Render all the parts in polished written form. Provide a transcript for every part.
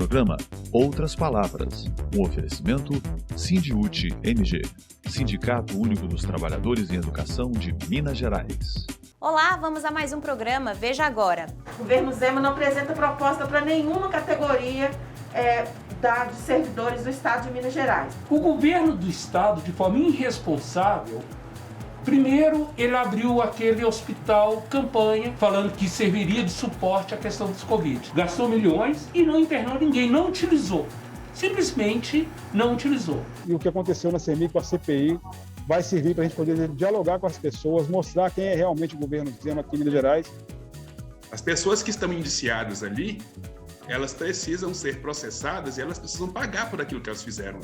programa Outras Palavras, um oferecimento Sindiúti MG, Sindicato Único dos Trabalhadores em Educação de Minas Gerais. Olá, vamos a mais um programa Veja Agora. O governo Zema não apresenta proposta para nenhuma categoria de servidores do Estado de Minas Gerais. O governo do Estado, de forma irresponsável, primeiro ele abriu aquele hospital campanha, falando que serviria de suporte à questão dos Covid. Gastou milhões e não internou ninguém, não utilizou. Simplesmente não utilizou. E o que aconteceu na CEMIG com a CPI vai servir para a gente poder dialogar com as pessoas, mostrar quem é realmente o governo Zema aqui em Minas Gerais. As pessoas que estão indiciadas ali, elas precisam ser processadas e elas precisam pagar por aquilo que elas fizeram.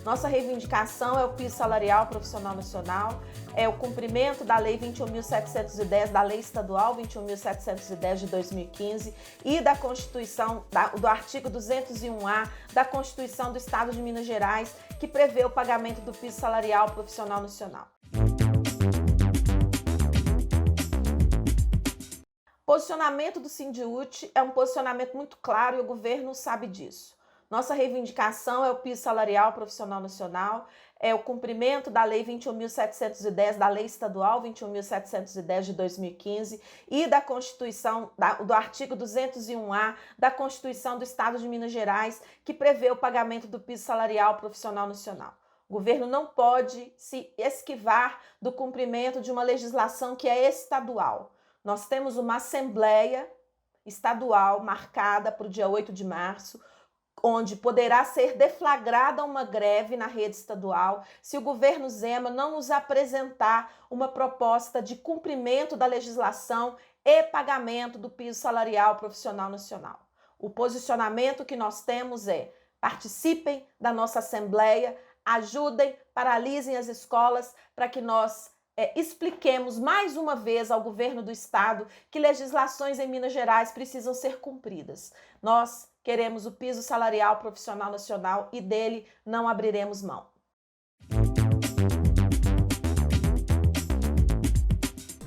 Nossa reivindicação é o piso salarial profissional nacional, é o cumprimento da Lei 21.710, da Lei Estadual 21.710 de 2015 e da Constituição, do artigo 201A da Constituição do Estado de Minas Gerais, que prevê o pagamento do piso salarial profissional nacional. Posicionamento do Sindiúti é um posicionamento muito claro e o governo sabe disso. Nossa reivindicação é o piso salarial profissional nacional, é o cumprimento da Lei 21.710, da Lei Estadual 21.710 de 2015 e da Constituição, do artigo 201A da Constituição do Estado de Minas Gerais, que prevê o pagamento do piso salarial profissional nacional. O governo não pode se esquivar do cumprimento de uma legislação que é estadual. Nós temos uma Assembleia Estadual marcada para o dia 8 de março, onde poderá ser deflagrada uma greve na rede estadual se o governo Zema não nos apresentar uma proposta de cumprimento da legislação e pagamento do piso salarial profissional nacional. O posicionamento que nós temos é: participem da nossa Assembleia, ajudem, paralisem as escolas para que nós expliquemos mais uma vez ao governo do Estado que legislações em Minas Gerais precisam ser cumpridas. Nós queremos o piso salarial profissional nacional e dele não abriremos mão.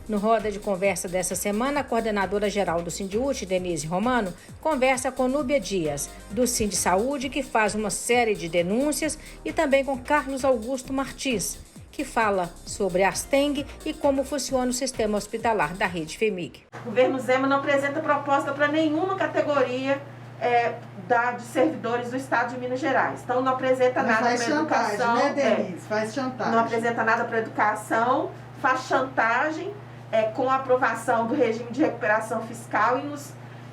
No Roda de Conversa dessa semana, a coordenadora geral do Sindiúti, Denise Romano, conversa com Núbia Dias, do Sindisaúde, que faz uma série de denúncias, e também com Carlos Augusto Martins, que fala sobre a Asteng e como funciona o sistema hospitalar da rede FEMIG. O governo Zema não apresenta proposta para nenhuma categoria de servidores do Estado de Minas Gerais. Então não apresenta nada para educação. Né, Denise? Faz chantagem. Não apresenta nada para educação, faz chantagem com a aprovação do regime de recuperação fiscal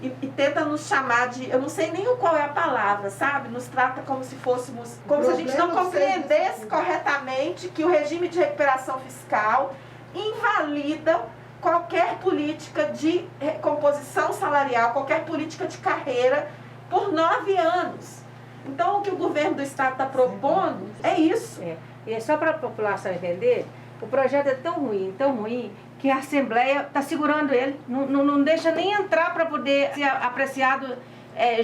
e tenta nos chamar de, eu não sei nem qual é a palavra, sabe? Nos trata como se fôssemos, como se a gente não compreendesse corretamente que o regime de recuperação fiscal invalida qualquer política de recomposição salarial, qualquer política de carreira por 9 anos. Então, o que o governo do Estado está propondo é isso. E é só para a população entender, o projeto é tão ruim, que a Assembleia está segurando ele, não deixa nem entrar para poder ser apreciado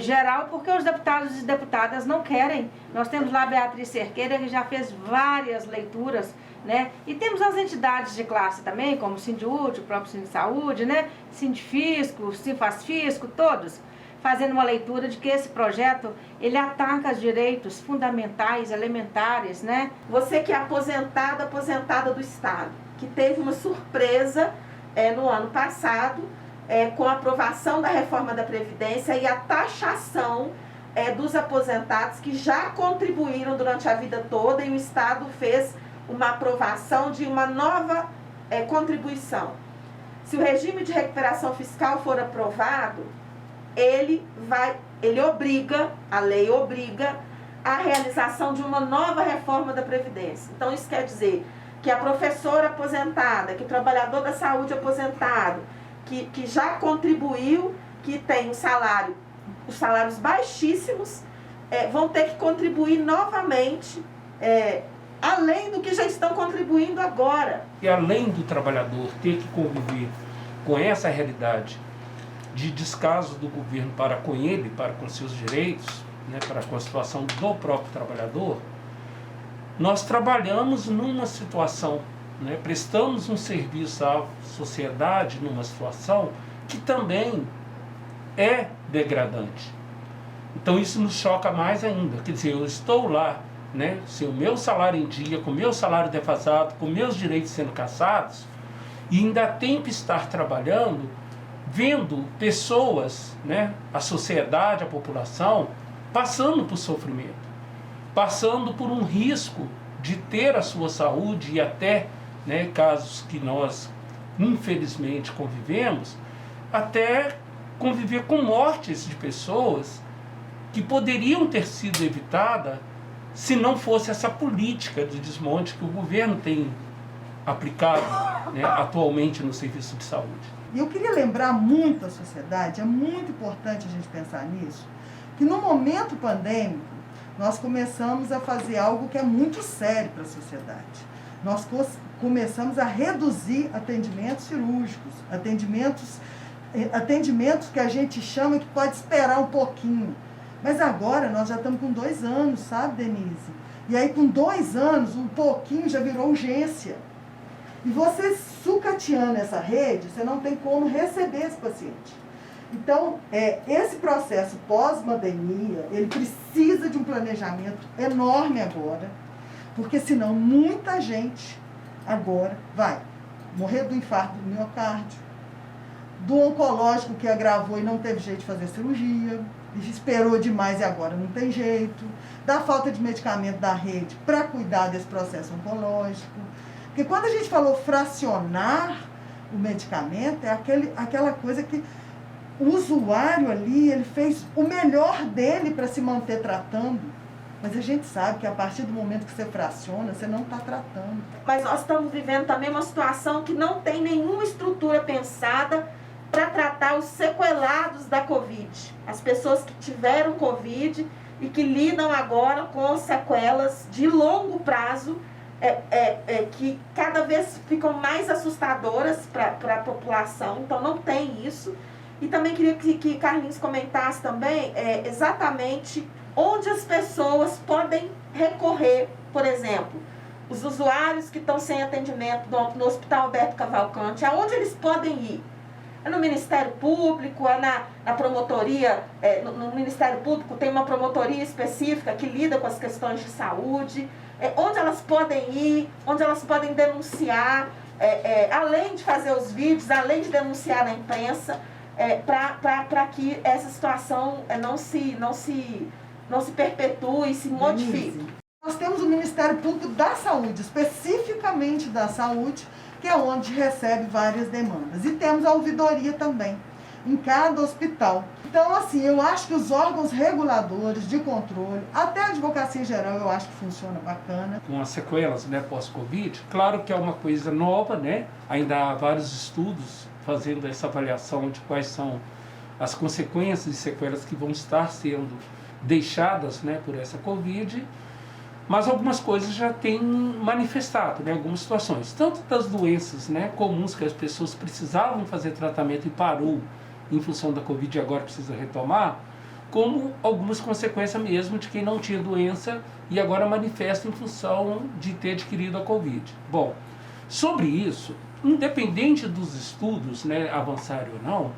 geral, porque os deputados e deputadas não querem. Nós temos lá a Beatriz Cerqueira, que já fez várias leituras, né? E temos as entidades de classe também, como o Sindiúti, o próprio Sindisaúde, né? Sindifisco, Sinfasfisco, todos, fazendo uma leitura de que esse projeto, ele ataca os direitos fundamentais, elementares, né? Você que é aposentada do Estado, que teve uma surpresa no ano passado, com a aprovação da reforma da Previdência e a taxação dos aposentados que já contribuíram durante a vida toda, e o Estado fez uma aprovação de uma nova contribuição. Se o regime de recuperação fiscal for aprovado, a lei obriga a realização de uma nova reforma da Previdência. Então isso quer dizer que a professora aposentada, que o trabalhador da saúde aposentado, que já contribuiu, que tem os salários baixíssimos, vão ter que contribuir novamente, além do que já estão contribuindo agora. E além do trabalhador ter que conviver com essa realidade de descaso do governo para com ele, para com seus direitos, né, para com a situação do próprio trabalhador, nós trabalhamos numa situação, né, prestamos um serviço à sociedade numa situação que também é degradante. Então isso nos choca mais ainda. Quer dizer, eu estou lá, né, sem o meu salário em dia, com o meu salário defasado, com meus direitos sendo cassados, e ainda tenho que estar trabalhando, vendo pessoas, né, a sociedade, a população, passando por sofrimento, passando por um risco de ter a sua saúde e até, né, casos que nós infelizmente convivemos, até conviver com mortes de pessoas que poderiam ter sido evitadas se não fosse essa política de desmonte que o governo tem aplicado, né, atualmente no serviço de saúde. E eu queria lembrar muito a sociedade, é muito importante a gente pensar nisso, que no momento pandêmico nós começamos a fazer algo que é muito sério para a sociedade. Nós começamos a reduzir atendimentos cirúrgicos, atendimentos que a gente chama que pode esperar um pouquinho. Mas agora nós já estamos com 2 anos, sabe, Denise? E aí com 2 anos, um pouquinho já virou urgência. E você sucateando essa rede, você não tem como receber esse paciente. Então, esse processo pós-pandemia, ele precisa de um planejamento enorme agora, porque senão muita gente agora vai morrer do infarto do miocárdio, do oncológico que agravou e não teve jeito de fazer cirurgia, esperou demais e agora não tem jeito, da falta de medicamento da rede para cuidar desse processo oncológico. Porque quando a gente falou fracionar o medicamento, é aquela coisa que o usuário ali, ele fez o melhor dele para se manter tratando. Mas a gente sabe que a partir do momento que você fraciona, você não está tratando. Mas nós estamos vivendo também uma situação que não tem nenhuma estrutura pensada para tratar os sequelados da Covid. As pessoas que tiveram Covid e que lidam agora com sequelas de longo prazo, que cada vez ficam mais assustadoras para a população. Então não tem isso. E também queria que Carlinhos comentasse também exatamente onde as pessoas podem recorrer, por exemplo, os usuários que estão sem atendimento no Hospital Alberto Cavalcante, aonde eles podem ir? É no Ministério Público, é na promotoria, no Ministério Público tem uma promotoria específica que lida com as questões de saúde, onde elas podem ir, onde elas podem denunciar, além de fazer os vídeos, além de denunciar na imprensa, para que essa situação não se perpetue e se modifique. Nós temos o Ministério Público da Saúde, especificamente da saúde, que é onde recebe várias demandas. E temos a ouvidoria também, em cada hospital. Então, assim, eu acho que os órgãos reguladores de controle, até a advocacia geral, eu acho que funciona bacana. Com as sequelas, né, pós-Covid, claro que é uma coisa nova, né? Ainda há vários estudos fazendo essa avaliação de quais são as consequências e sequelas que vão estar sendo deixadas, né, por essa Covid, mas algumas coisas já têm manifestado, né, algumas situações, tanto das doenças, né, comuns que as pessoas precisavam fazer tratamento e parou em função da Covid e agora precisa retomar, como algumas consequências mesmo de quem não tinha doença e agora manifesta em função de ter adquirido a Covid. Bom, sobre isso, independente dos estudos, né, avançarem ou não,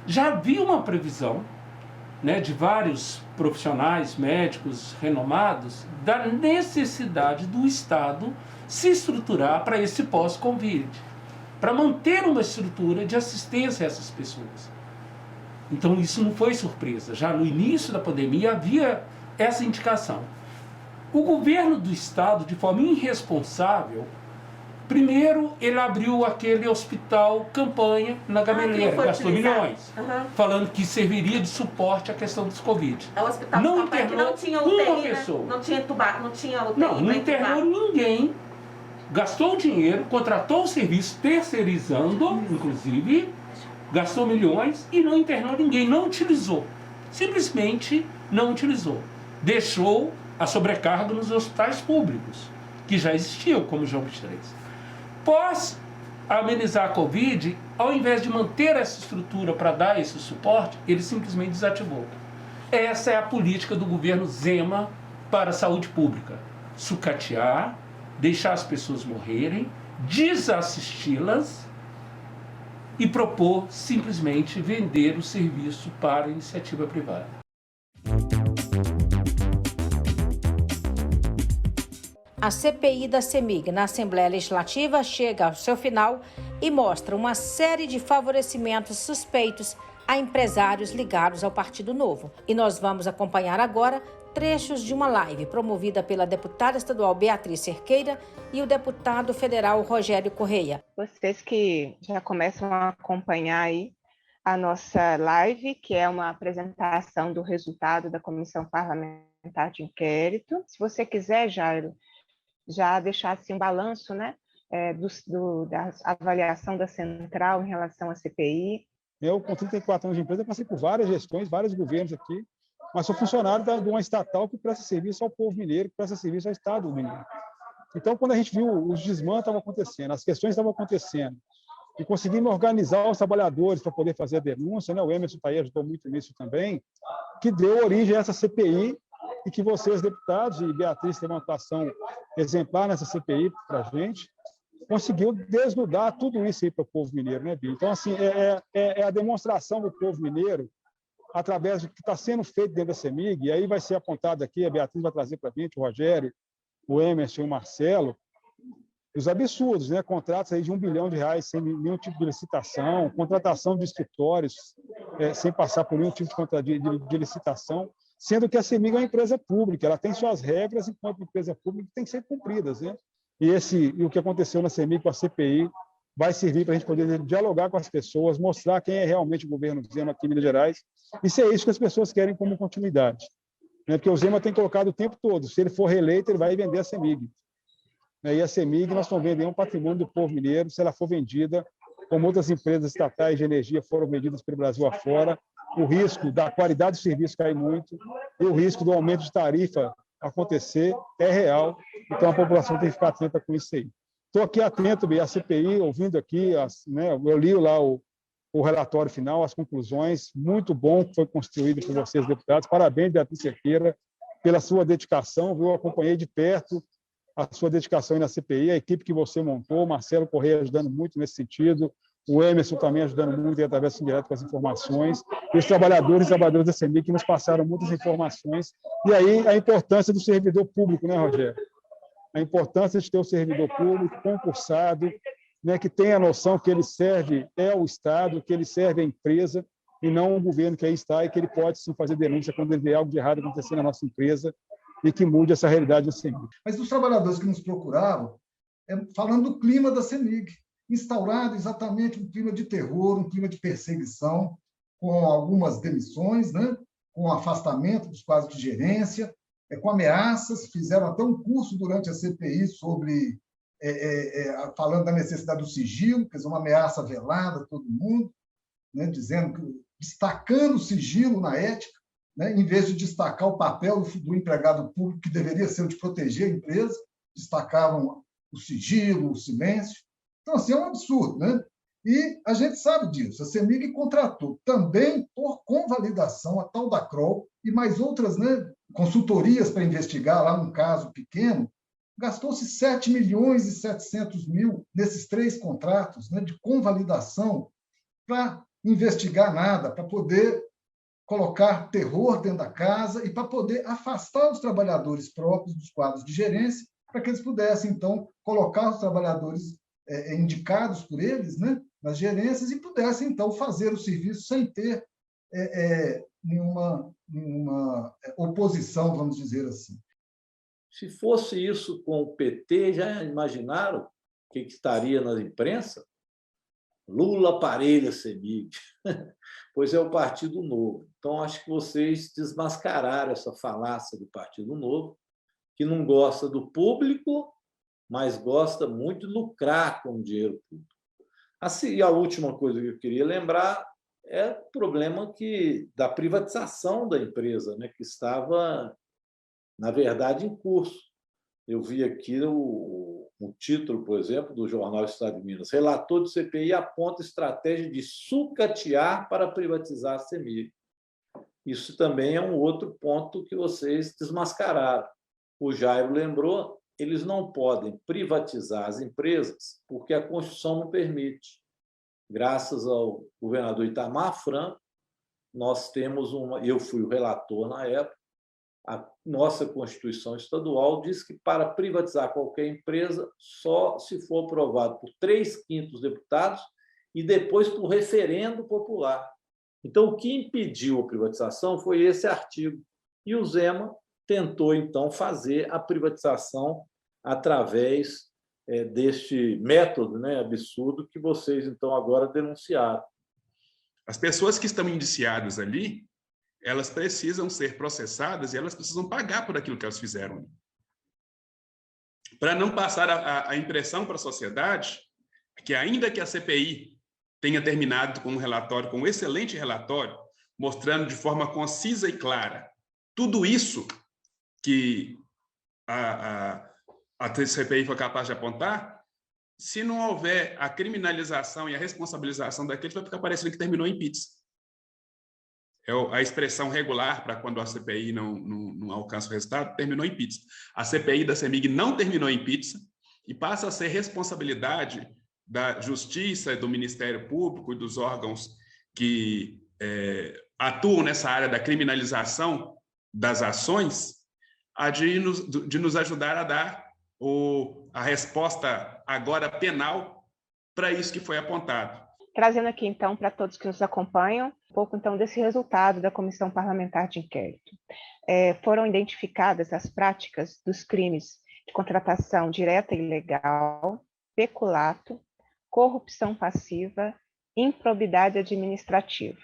já havia uma previsão, né, de vários profissionais, médicos renomados, da necessidade do Estado se estruturar para esse pós-Covid, para manter uma estrutura de assistência a essas pessoas. Então isso não foi surpresa, já no início da pandemia havia essa indicação. O governo do Estado, de forma irresponsável, primeiro, ele abriu aquele hospital campanha na Gameleira, gastou milhões, falando que serviria de suporte à questão dos Covid. É o hospital não campanha que não tinha UTI, uma pessoa. Não tinha UTI. Não internou ninguém, gastou dinheiro, contratou o serviço, terceirizando, inclusive, gastou milhões e não internou ninguém, não utilizou. Simplesmente não utilizou. Deixou a sobrecarga nos hospitais públicos, que já existiam, como João 23. Após amenizar a Covid, ao invés de manter essa estrutura para dar esse suporte, ele simplesmente desativou. Essa é a política do governo Zema para a saúde pública. Sucatear, deixar as pessoas morrerem, desassisti-las e propor simplesmente vender o serviço para a iniciativa privada. A CPI da CEMIG na Assembleia Legislativa chega ao seu final e mostra uma série de favorecimentos suspeitos a empresários ligados ao Partido Novo. E nós vamos acompanhar agora trechos de uma live promovida pela deputada estadual Beatriz Cerqueira e o deputado federal Rogério Correia. Vocês que já começam a acompanhar aí a nossa live, que é uma apresentação do resultado da Comissão Parlamentar de Inquérito. Se você quiser, Jairo, já deixar assim, um balanço, né, da avaliação da Central em relação à CPI. Eu, com 34 anos de empresa, passei por várias gestões, vários governos aqui, mas sou funcionário de uma estatal que presta serviço ao povo mineiro, que presta serviço ao Estado mineiro. Então, quando a gente viu os desmandos estavam acontecendo, as questões estavam acontecendo, e conseguimos organizar os trabalhadores para poder fazer a denúncia, né? O Emerson Taí ajudou muito nisso também, que deu origem a essa CPI, e que vocês, deputados, e Beatriz teve uma atuação exemplar nessa CPI para a gente, conseguiu desnudar tudo isso aí para o povo mineiro, né, Bia? Então, assim, é a demonstração do povo mineiro através do que está sendo feito dentro da CEMIG, e aí vai ser apontado aqui, a Beatriz vai trazer para a gente, o Rogério, o Emerson e o Marcelo, os absurdos, né? Contratos aí de R$1 bilhão sem nenhum tipo de licitação, contratação de escritórios sem passar por nenhum tipo de licitação, sendo que a CEMIG é uma empresa pública, ela tem suas regras enquanto empresa pública que tem que ser cumpridas, né? E o que aconteceu na CEMIG com a CPI vai servir para a gente poder dialogar com as pessoas, mostrar quem é realmente o governo Zema aqui em Minas Gerais, e se é isso que as pessoas querem como continuidade. Né? Porque o Zema tem colocado o tempo todo, se ele for reeleito, ele vai vender a CEMIG. E a CEMIG, nós estamos vendendo um patrimônio do povo mineiro, se ela for vendida, como outras empresas estatais de energia foram vendidas pelo Brasil afora, o risco da qualidade do serviço cai muito, e o risco do aumento de tarifa acontecer é real, então a população tem que ficar atenta com isso aí. Estou aqui atento à CPI, ouvindo aqui, né, eu li lá o relatório final, as conclusões, muito bom que foi construído por vocês, deputados. Parabéns, Beatriz Cerqueira, pela sua dedicação, eu acompanhei de perto a sua dedicação aí na CPI, a equipe que você montou, Marcelo Correia ajudando muito nesse sentido, o Emerson também ajudando muito através do direto com as informações, e os trabalhadores e trabalhadoras da CEMIG que nos passaram muitas informações, e aí a importância do servidor público, né, Rogério? A importância de ter o servidor público concursado, né, que tenha a noção que ele serve o Estado, que ele serve a empresa, e não o governo que aí está, e que ele pode sim fazer denúncia quando ele vê algo de errado acontecer na nossa empresa, e que mude essa realidade da CEMIG. Mas os trabalhadores que nos procuravam, falando do clima da CEMIG, instaurado exatamente um clima de terror, um clima de perseguição, com algumas demissões, né? Com afastamento dos quadros de gerência, com ameaças, fizeram até um curso durante a CPI sobre, falando da necessidade do sigilo, quer dizer, uma ameaça velada a todo mundo, né? Destacando o sigilo na ética, né? Em vez de destacar o papel do empregado público, que deveria ser o de proteger a empresa, destacavam o sigilo, o silêncio. Então, assim, é um absurdo, né? E a gente sabe disso. A CEMIG contratou também, por convalidação, a tal da Kroll e mais outras, né, consultorias para investigar lá num caso pequeno. Gastou-se 7 milhões e 700 mil nesses 3 contratos, né, de convalidação para investigar nada, para poder colocar terror dentro da casa e para poder afastar os trabalhadores próprios dos quadros de gerência, para que eles pudessem, então, colocar os trabalhadores indicados por eles, né, nas gerências, e pudessem, então, fazer o serviço sem ter nenhuma oposição, vamos dizer assim. Se fosse isso com o PT, já imaginaram o que estaria na imprensa? Lula parelha CEMIG. Pois é o Partido Novo. Então, acho que vocês desmascararam essa falácia do Partido Novo, que não gosta do público, mas gosta muito de lucrar com o dinheiro público. Assim, e a última coisa que eu queria lembrar é o problema da privatização da empresa, né, que estava, na verdade, em curso. Eu vi aqui o título, por exemplo, do jornal Estado de Minas. Relator do CPI aponta estratégia de sucatear para privatizar a CEMIG. Isso também é um outro ponto que vocês desmascararam. O Jairo lembrou, eles não podem privatizar as empresas porque a Constituição não permite. Graças ao governador Itamar Franco, nós temos eu fui o relator na época, A nossa Constituição Estadual diz que para privatizar qualquer empresa só se for aprovado por 3/5 dos deputados e depois por referendo popular. Então, o que impediu a privatização foi esse artigo. E o Zema tentou, então, fazer a privatização através deste método, né, absurdo que vocês, então, agora denunciaram. As pessoas que estão indiciadas ali, elas precisam ser processadas e elas precisam pagar por aquilo que elas fizeram. Para não passar a impressão para a sociedade que, ainda que a CPI tenha terminado com um relatório, com um excelente relatório, mostrando de forma concisa e clara tudo isso que a CPI foi capaz de apontar, se não houver a criminalização e a responsabilização daqueles, vai ficar parecendo que terminou em pizza. É a expressão regular para quando a CPI não alcança o resultado, terminou em pizza. A CPI da CEMIG não terminou em pizza e passa a ser responsabilidade da Justiça, do Ministério Público e dos órgãos que atuam nessa área da criminalização das ações, de nos ajudar a dar a resposta agora penal para isso que foi apontado. Trazendo aqui, então, para todos que nos acompanham, um pouco, então, desse resultado da Comissão Parlamentar de Inquérito. Foram identificadas as práticas dos crimes de contratação direta e ilegal, peculato, corrupção passiva, improbidade administrativa.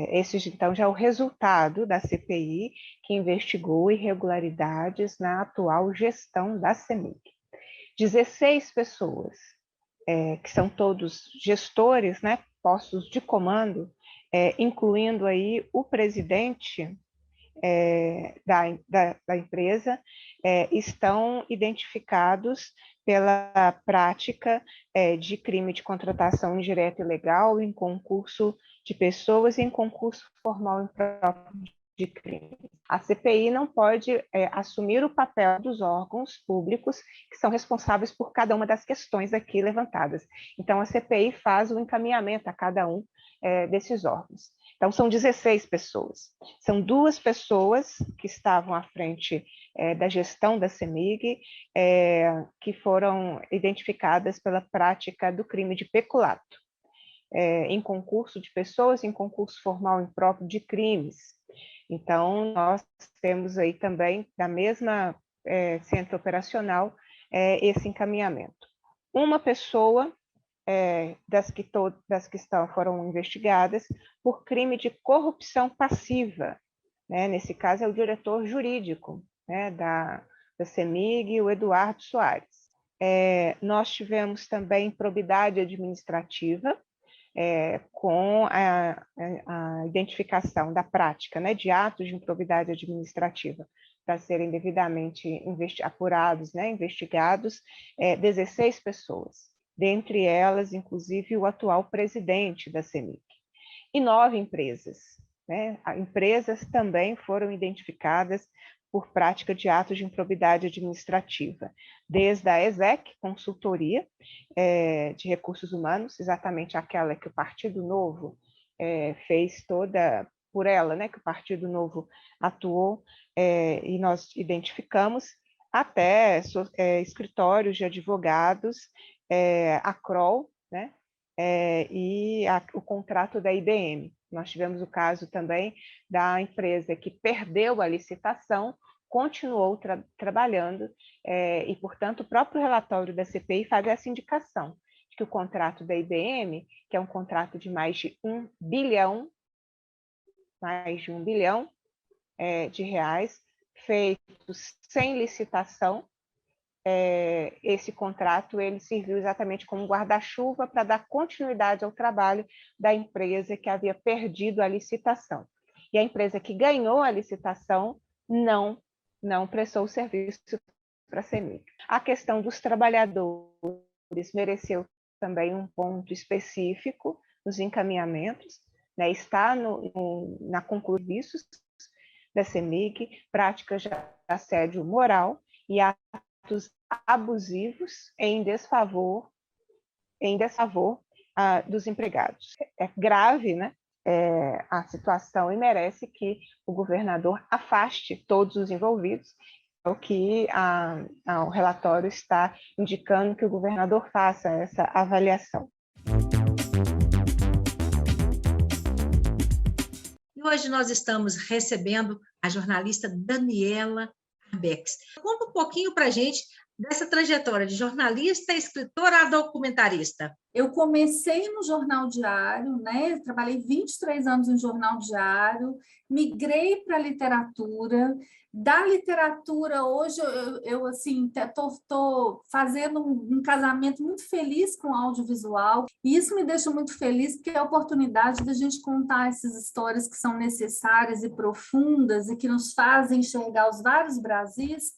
Esse, então, já é o resultado da CPI, que investigou irregularidades na atual gestão da CEMIG. 16 pessoas, que são todos gestores, né, postos de comando, incluindo aí o presidente da empresa, estão identificados pela prática de crime de contratação indireta e ilegal em concurso de pessoas e em concurso formal impróprio de crime. A CPI não pode assumir o papel dos órgãos públicos que são responsáveis por cada uma das questões aqui levantadas. Então, a CPI faz o encaminhamento a cada um desses órgãos. Então, são 16 pessoas. São 2 pessoas que estavam à frente da gestão da CEMIG, que foram identificadas pela prática do crime de peculato, em concurso de pessoas, em concurso formal impróprio de crimes. Então, nós temos aí também, da mesma centro operacional, esse encaminhamento. Uma pessoa das que foram investigadas por crime de corrupção passiva, né? Nesse caso é o diretor jurídico, né, da CEMIG, o Eduardo Soares. Nós tivemos também improbidade administrativa, com a identificação da prática, né, de atos de improbidade administrativa para serem devidamente apurados, né, investigados, 16 pessoas. Dentre elas, inclusive, o atual presidente da CEMIG. E 9 empresas. Né? Empresas também foram identificadas por prática de atos de improbidade administrativa, desde a ESEC, consultoria de recursos humanos, exatamente aquela que o Partido Novo fez toda por ela, né? Que o Partido Novo atuou e nós identificamos, até escritórios de advogados, a Kroll, né? E o contrato da IBM. Nós tivemos o caso também da empresa que perdeu a licitação, continuou trabalhando, e, portanto, o próprio relatório da CPI faz essa indicação, de que o contrato da IBM, que é um contrato de mais de 1 bilhão, de reais, feito sem licitação, esse contrato ele serviu exatamente como guarda-chuva para dar continuidade ao trabalho da empresa que havia perdido a licitação. E a empresa que ganhou a licitação não prestou o serviço para a CEMIG. A questão dos trabalhadores mereceu também um ponto específico nos encaminhamentos, né? Está na conclusão da CEMIG, práticas de assédio moral e atos abusivos em desfavor dos empregados. É grave, né? a situação e merece que o governador afaste todos os envolvidos. É o que o relatório está indicando que o governador faça essa avaliação. E hoje nós estamos recebendo a jornalista Daniela Arbex. Conta um pouquinho para a gente dessa trajetória de jornalista, escritora a documentarista. Eu comecei no Jornal Diário, né? Trabalhei 23 anos em Jornal Diário, migrei para a literatura. Da literatura, hoje, eu assim, estou fazendo um casamento muito feliz com o audiovisual, e isso me deixa muito feliz, porque é a oportunidade da gente contar essas histórias que são necessárias e profundas, e que nos fazem enxergar os vários Brasis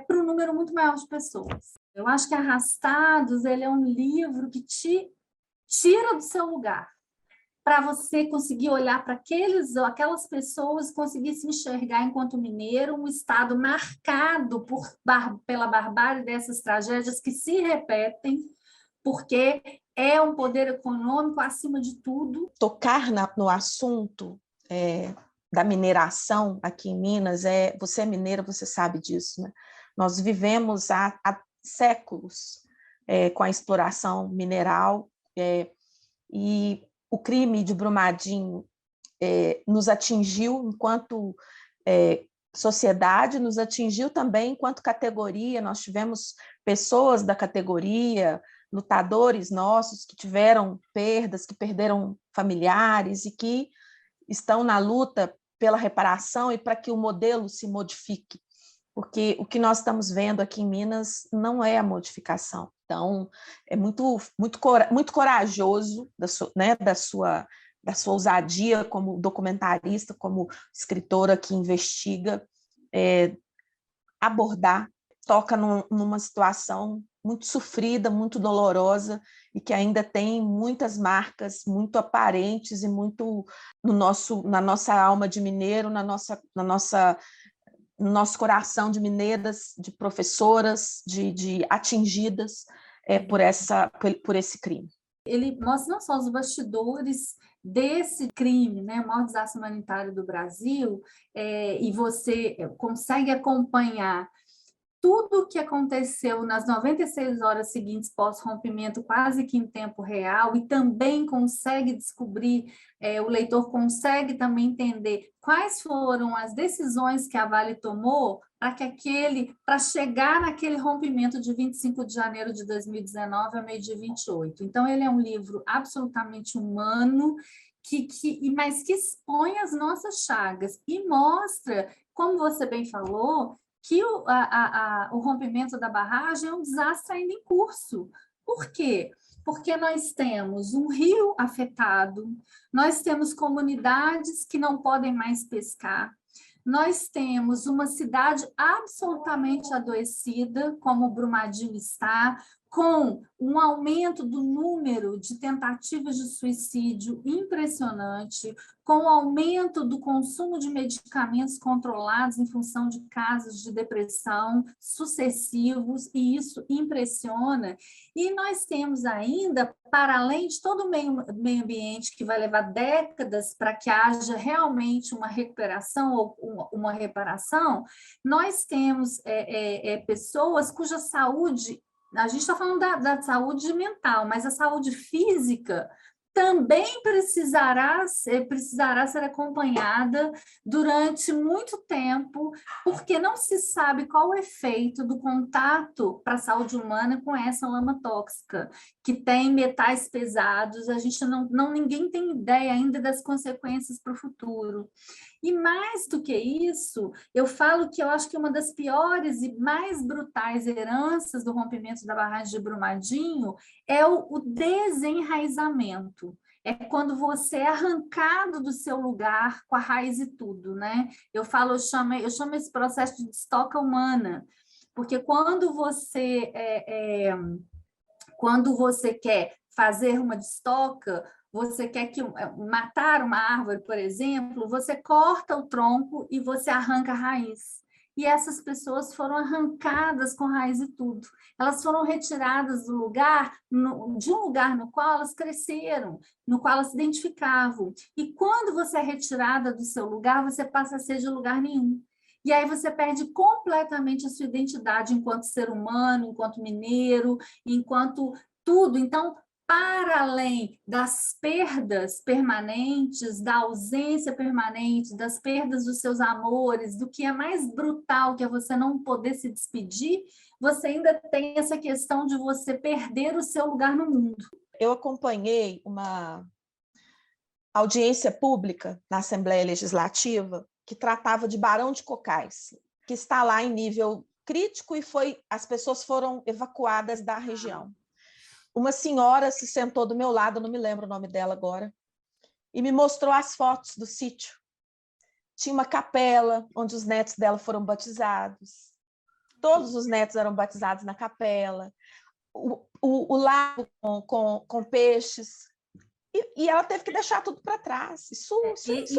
para um número muito maior de pessoas. Eu acho que Arrastados ele é um livro que te tira do seu lugar, para você conseguir olhar para aquelas pessoas, conseguir se enxergar enquanto mineiro, um estado marcado pela barbárie dessas tragédias que se repetem, porque é um poder econômico acima de tudo. Tocar no assunto da mineração aqui em Minas, você é mineira, você sabe disso, né? Nós vivemos há séculos com a exploração mineral, e o crime de Brumadinho nos atingiu enquanto sociedade, nos atingiu também enquanto categoria. Nós tivemos pessoas da categoria, lutadores nossos que tiveram perdas, que perderam familiares e que estão na luta pela reparação e para que o modelo se modifique, porque o que nós estamos vendo aqui em Minas não é a modificação. Então, é muito corajoso da sua ousadia como documentarista, como escritora que investiga, toca numa situação muito sofrida, muito dolorosa, e que ainda tem muitas marcas muito aparentes e muito na nossa alma de mineiro, no nosso coração de mineiras, de professoras, de atingidas por esse crime. Ele mostra não só os bastidores desse crime, né, o maior desastre humanitário do Brasil, e você consegue acompanhar tudo o que aconteceu nas 96 horas seguintes pós-rompimento, quase que em tempo real, e também consegue descobrir, o leitor consegue também entender quais foram as decisões que a Vale tomou para chegar naquele rompimento de 25 de janeiro de 2019 a meio-dia 28. Então, ele é um livro absolutamente humano, mas que expõe as nossas chagas e mostra, como você bem falou, que o rompimento da barragem é um desastre ainda em curso. Por quê? Porque nós temos um rio afetado, nós temos comunidades que não podem mais pescar, nós temos uma cidade absolutamente adoecida, como Brumadinho está, com um aumento do número de tentativas de suicídio impressionante, com o aumento do consumo de medicamentos controlados em função de casos de depressão sucessivos, e isso impressiona. E nós temos ainda, para além de todo o meio ambiente, que vai levar décadas para que haja realmente uma recuperação ou uma reparação, nós temos pessoas cuja saúde, a gente está falando da saúde mental, mas a saúde física também precisará ser acompanhada durante muito tempo, porque não se sabe qual o efeito do contato para a saúde humana com essa lama tóxica, que tem metais pesados. A gente ninguém tem ideia ainda das consequências para o futuro. E mais do que isso, eu falo que eu acho que uma das piores e mais brutais heranças do rompimento da barragem de Brumadinho é o desenraizamento. É quando você é arrancado do seu lugar com a raiz e tudo, né? Eu chamo esse processo de destoca humana, porque quando você quer fazer uma destoca, você quer matar uma árvore, por exemplo, você corta o tronco e você arranca a raiz. e essas pessoas foram arrancadas com raiz e tudo. Elas foram retiradas do lugar, de um lugar no qual elas cresceram, no qual elas se identificavam. E quando você é retirada do seu lugar, você passa a ser de lugar nenhum. E aí você perde completamente a sua identidade enquanto ser humano, enquanto mineiro, enquanto tudo. Então, para além das perdas permanentes, da ausência permanente, das perdas dos seus amores, do que é mais brutal, que é você não poder se despedir, você ainda tem essa questão de você perder o seu lugar no mundo. Eu acompanhei uma audiência pública na Assembleia Legislativa que tratava de Barão de Cocais, que está lá em nível crítico e as pessoas foram evacuadas da região. Uma senhora se sentou do meu lado, não me lembro o nome dela agora, e me mostrou as fotos do sítio. Tinha uma capela onde os netos dela foram batizados. Todos os netos eram batizados na capela. O lago com peixes. E ela teve que deixar tudo para trás. Isso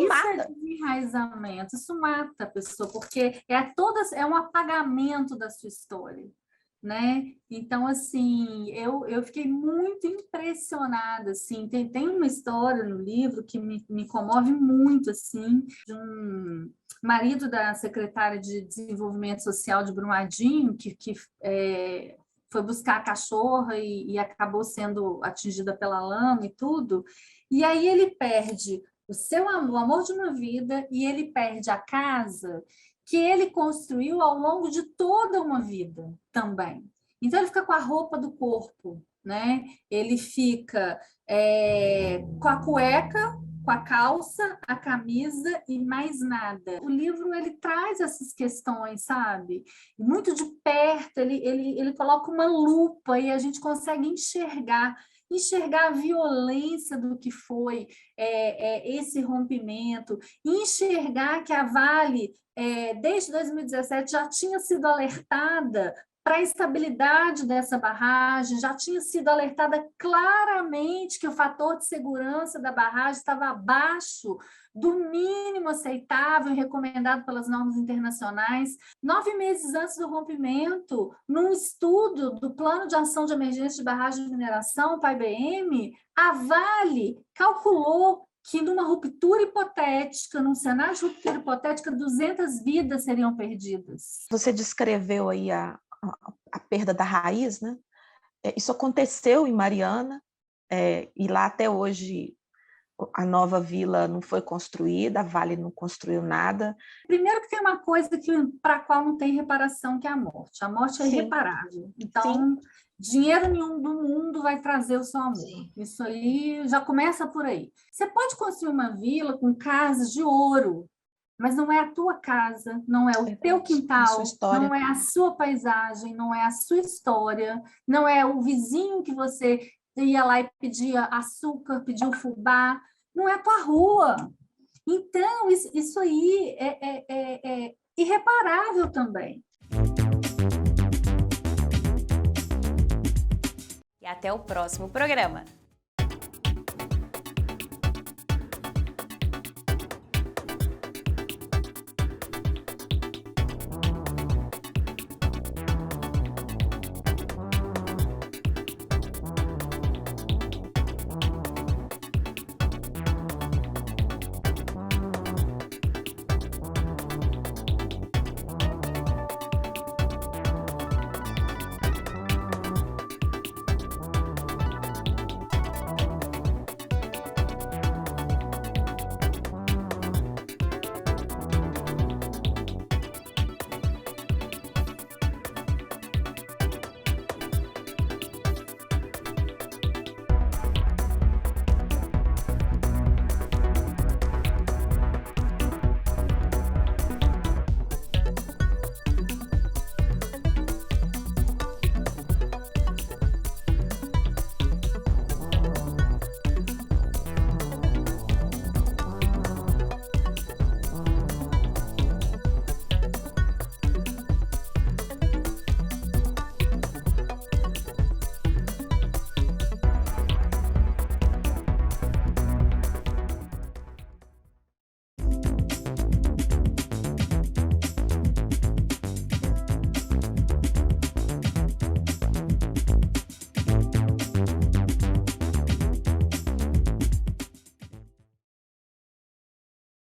mata. É desenraizamento, isso mata a pessoa, porque é um apagamento da sua história. Né? Então, assim, eu fiquei muito impressionada, assim, tem uma história no livro que me comove muito, assim, de um marido da secretária de Desenvolvimento Social de Brumadinho, que foi buscar a cachorra e acabou sendo atingida pela lama e tudo, e aí ele perde o amor de uma vida e ele perde a casa que ele construiu ao longo de toda uma vida também. Então, ele fica com a roupa do corpo, né? Ele fica com a cueca, com a calça, a camisa e mais nada. O livro, ele traz essas questões, sabe? Muito de perto, ele coloca uma lupa e a gente consegue enxergar a violência do que foi esse rompimento, enxergar que a Vale, desde 2017, já tinha sido alertada para a instabilidade dessa barragem, já tinha sido alertada claramente que o fator de segurança da barragem estava abaixo do mínimo aceitável e recomendado pelas normas internacionais. 9 meses antes do rompimento, num estudo do Plano de Ação de Emergência de Barragem de Mineração, PABM, a Vale calculou que numa ruptura hipotética, num cenário de ruptura hipotética, 200 vidas seriam perdidas. Você descreveu aí a perda da raiz, né? Isso aconteceu em Mariana, e lá até hoje a nova vila não foi construída, a Vale não construiu nada. Primeiro que tem uma coisa para a qual não tem reparação, que é a morte. A morte é irreparável. Então, dinheiro nenhum do mundo vai trazer o seu amor. Sim. Isso aí já começa por aí. Você pode construir uma vila com casas de ouro, mas não é a tua casa, não é o teu quintal, não é a sua paisagem, não é a sua história, não é o vizinho que você ia lá e pedia açúcar, pedia o fubá, não é a tua rua. Então, isso aí é irreparável também. E até o próximo programa.